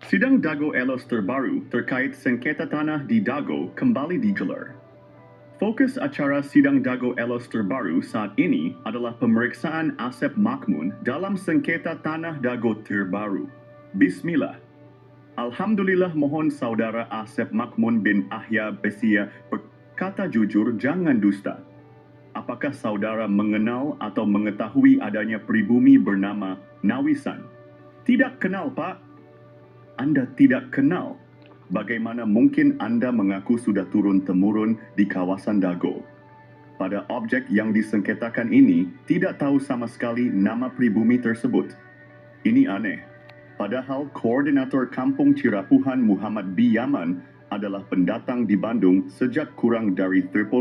Sidang Dago Elos terbaru terkait sengketa tanah di Dago kembali digelar. Fokus acara sidang Dago Elos terbaru saat ini adalah pemeriksaan Asep Makmun dalam sengketa tanah Dago terbaru. Bismillah. Alhamdulillah, mohon saudara Asep Makmun bin Ahya Besia berkata jujur, jangan dusta. Apakah saudara mengenal atau mengetahui adanya pribumi bernama Nawisan? Tidak kenal, Pak. Anda tidak kenal. Bagaimana mungkin Anda mengaku sudah turun-temurun di kawasan Dago? Pada objek yang disengketakan ini, tidak tahu sama sekali nama pribumi tersebut. Ini aneh. Padahal Koordinator Kampung Cirapuhan Muhammad B. Yaman adalah pendatang di Bandung sejak kurang dari 30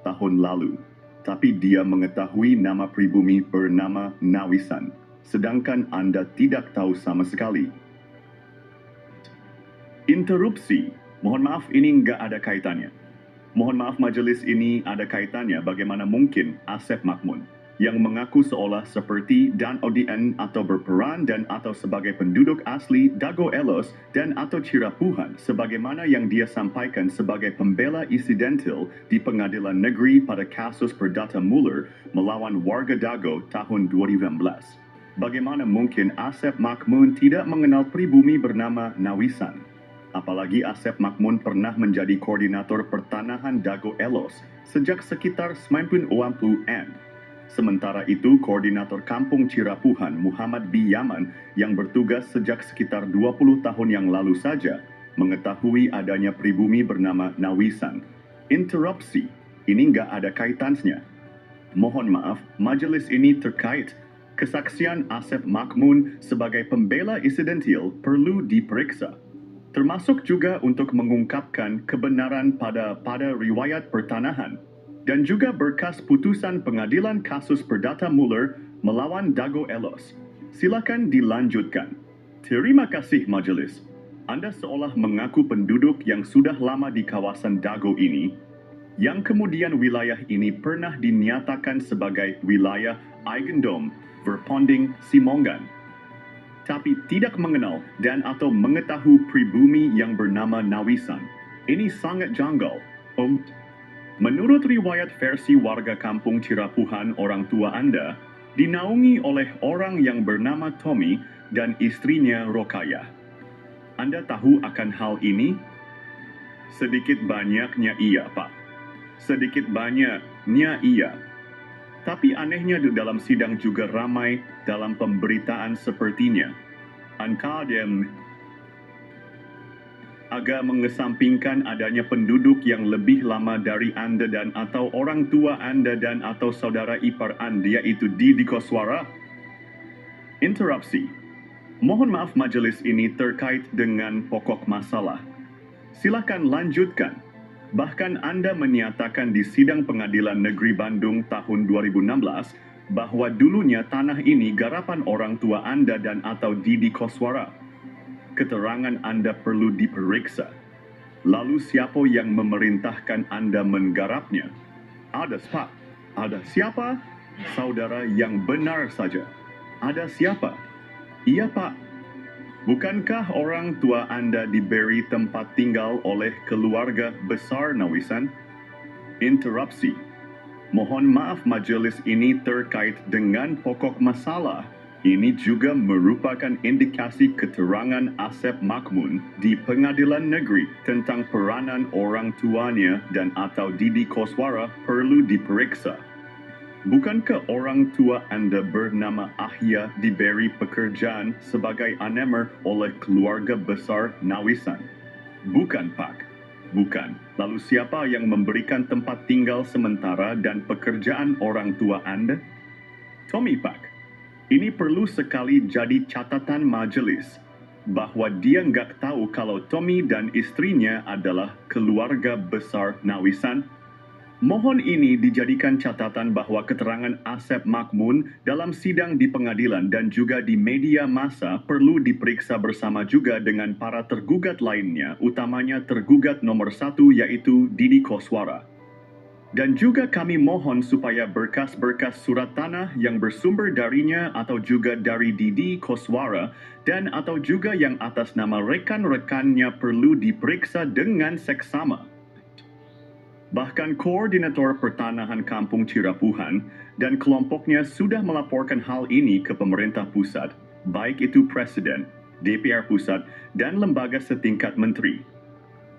tahun lalu. Tapi dia mengetahui nama pribumi bernama Nawisan, sedangkan Anda tidak tahu sama sekali. Interupsi. Mohon maaf, ini nggak ada kaitannya. Mohon maaf, majelis ini ada kaitannya. Bagaimana mungkin Asep Makmun yang mengaku seolah seperti dan ODN atau berperan dan atau sebagai penduduk asli Dago Elos dan atau Cirapuhan sebagaimana yang dia sampaikan sebagai pembela insidental di pengadilan negeri pada kasus Perdata Muller melawan warga Dago tahun 2016. Bagaimana mungkin Asep Makmun tidak mengenal pribumi bernama Nawisan? Apalagi Asep Makmun pernah menjadi koordinator pertanahan Dago Elos sejak sekitar 1990-an. Sementara itu, Koordinator Kampung Cirapuhan Muhammad B. Yaman yang bertugas sejak sekitar 20 tahun yang lalu saja mengetahui adanya pribumi bernama Nawisan. Interupsi, ini nggak ada kaitannya. Mohon maaf, majelis ini terkait kesaksian Asep Makmun sebagai pembela insidental perlu diperiksa. Termasuk juga untuk mengungkapkan kebenaran pada riwayat pertanahan dan juga berkas putusan pengadilan kasus Perdata Muller melawan Dago Elos. Silakan dilanjutkan. Terima kasih majelis. Anda seolah mengaku penduduk yang sudah lama di kawasan Dago ini, yang kemudian wilayah ini pernah dinyatakan sebagai wilayah Eigendom Verponding Simongan, tapi tidak mengenal dan atau mengetahui pribumi yang bernama Nawisan. Ini sangat janggal. Menurut riwayat versi warga kampung Cirapuhan, orang tua Anda dinaungi oleh orang yang bernama Tommy dan istrinya Rokayah. Anda tahu akan hal ini? Sedikit banyaknya iya, Pak. Sedikit banyaknya iya. Tapi anehnya di dalam sidang juga ramai dalam pemberitaan sepertinya. Ankadem agak mengesampingkan adanya penduduk yang lebih lama dari Anda dan atau orang tua Anda dan atau saudara ipar Anda, yaitu Didi Koswara. Interupsi. Mohon maaf, majelis ini terkait dengan pokok masalah. Silakan lanjutkan. Bahkan Anda menyatakan di sidang pengadilan negeri Bandung tahun 2016 bahwa dulunya tanah ini garapan orang tua Anda dan atau Didi Koswara. Keterangan Anda perlu diperiksa. Lalu siapa yang memerintahkan Anda menggarapnya? Ada, Pak. Ada siapa? Saudara yang benar saja. Ada siapa? Iya, Pak. Bukankah orang tua Anda diberi tempat tinggal oleh keluarga besar Nawisan? Interupsi. Mohon maaf, majelis ini terkait dengan pokok masalah. Ini juga merupakan indikasi keterangan Asep Makmun di pengadilan negeri tentang peranan orang tuanya dan atau Didi Koswara perlu diperiksa. Bukankah orang tua Anda bernama Ahya diberi pekerjaan sebagai anemer oleh keluarga besar Nawisan? Bukan, Pak. Bukan. Lalu siapa yang memberikan tempat tinggal sementara dan pekerjaan orang tua Anda? Tommy, Pak. Ini perlu sekali jadi catatan majelis, bahwa dia nggak tahu kalau Tommy dan istrinya adalah keluarga besar Nawisan. Mohon ini dijadikan catatan bahwa keterangan Asep Makmun dalam sidang di pengadilan dan juga di media massa perlu diperiksa bersama juga dengan para tergugat lainnya, utamanya tergugat nomor 1 yaitu Didi Koswara. Dan juga kami mohon supaya berkas-berkas surat tanah yang bersumber darinya atau juga dari Didi Koswara dan atau juga yang atas nama rekan-rekannya perlu diperiksa dengan seksama. Bahkan Koordinator Pertanahan Kampung Cirapuhan dan kelompoknya sudah melaporkan hal ini ke pemerintah pusat, baik itu Presiden, DPR Pusat, dan lembaga setingkat menteri.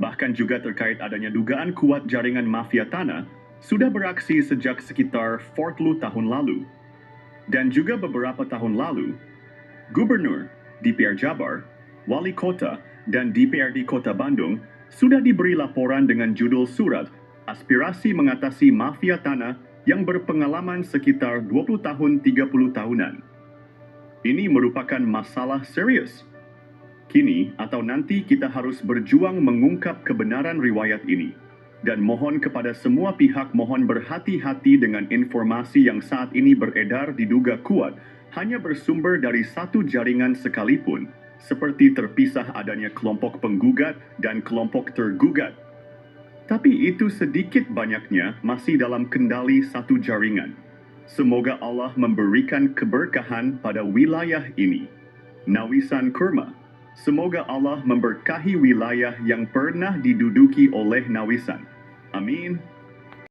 Bahkan juga terkait adanya dugaan kuat jaringan mafia tanah, sudah beraksi sejak sekitar 40 tahun lalu. Dan juga beberapa tahun lalu, Gubernur, DPR Jabar, Wali Kota, dan DPRD Kota Bandung sudah diberi laporan dengan judul surat Aspirasi Mengatasi Mafia Tanah yang berpengalaman sekitar 20 tahun 30 tahunan. Ini merupakan masalah serius. Kini atau nanti kita harus berjuang mengungkap kebenaran riwayat ini. Dan mohon kepada semua pihak mohon berhati-hati dengan informasi yang saat ini beredar diduga kuat hanya bersumber dari satu jaringan sekalipun, seperti terpisah adanya kelompok penggugat dan kelompok tergugat. Tapi itu sedikit banyaknya masih dalam kendali satu jaringan. Semoga Allah memberikan keberkahan pada wilayah ini. Nawisan Kurma. Semoga Allah memberkahi wilayah yang pernah diduduki oleh Nawisan. Amin.